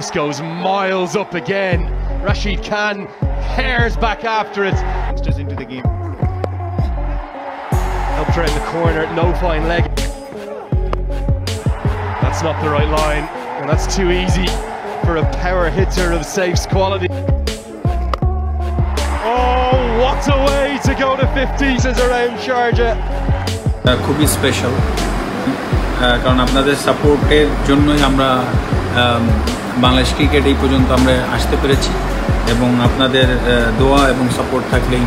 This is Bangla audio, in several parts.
This goes miles up again. Rashid Khan hairs back after it. Just into the game. Helped around the corner, no fine leg. That's not the right line, and that's too easy for a power hitter of Saif's quality. Oh, what a way to go to 50s around Sharjah. খুবই স্পেশাল কারণ আপনাদের সাপোর্টের জন্যই আমরা বাংলাদেশ ক্রিকেট এই পর্যন্ত আমরা আসতে পেরেছি এবং আপনাদের দোয়া এবং সাপোর্ট থাকলেই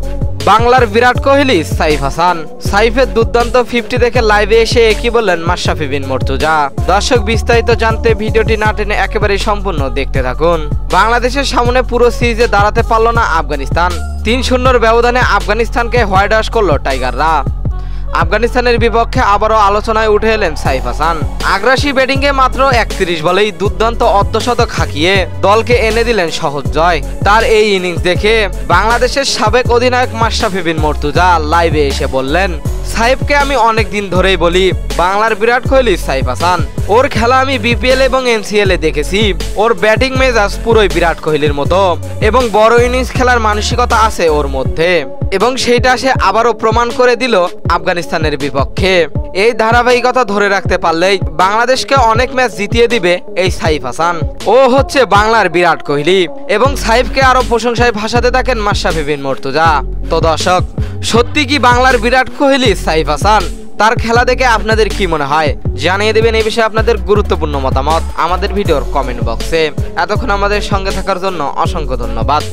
বাংলার বিরাট কোহলি সাইফ হাসান। সাইফের দুর্দান্ত 50 দেখে লাইভে এসে একই বললেন মাশরাফি বিন মুর্তজা। দর্শক বিস্তারিত জানতে ভিডিওটি না টেনে একেবারে সম্পূর্ণ দেখতে থাকুন। বাংলাদেশের সামনে পুরো সিরিজে দাঁড়াতে পারল না আফগানিস্তান। 3-0 ব্যবধানে আফগানিস্তানকে হোয়াইট ওয়াশ করলো টাইগাররা। আফগানিস্তানের বিপক্ষে আবারও আলোচনায় উঠে এলেন সাইফ হাসান। আগ্রাসী ব্যাটিংয়ে মাত্র 31 বলেই দুর্দান্ত অর্ধশতক হাঁকিয়ে দলকে এনে দিলেন সহজ জয়। তার এই ইনিংস দেখে বাংলাদেশের সাবেক অধিনায়ক মাশরাফি বিন মুর্তজা লাইভে এসে বললেন, সাইফকে আমি অনেক দিন ধরেই বলি বাংলার বিরাট কোহলি সাইফ হাসান। ওর খেলা আমি বিপিএল এবং এনসিএল এ দেখেছি। ওর ব্যাটিং মেজাজ পুরোই বিরাট কোহলির মতো এবং বড় ইনিংস খেলার মানসিকতা আছে ওর মধ্যে এবং সেইটা সে আবারও প্রমাণ করে দিল আফগানিস্তানের বিপক্ষে। এই ধারাবাহিকতা ধরে রাখতে পারলেই বাংলাদেশকে অনেক ম্যাচ জিতিয়ে দিবে এই সাইফ হাসান। ও হচ্ছে বাংলার বিরাট কোহলি এবং সাইফকে আরো প্রশংসায় ভাসাতে থাকেন মাশরাফি বিন মুর্তজা। তো দর্শক, সত্যি কি বাংলার বিরাট কোহলি সাইফ হাসান? তার খেলা দেখে আপনাদের কি মনে হয় জানিয়ে দেবেন এই বিষয়ে আপনাদের গুরুত্বপূর্ণ মতামত আমাদের ভিডিওর কমেন্ট বক্সে। এতক্ষণ আমাদের সঙ্গে থাকার জন্য অসংখ্য ধন্যবাদ।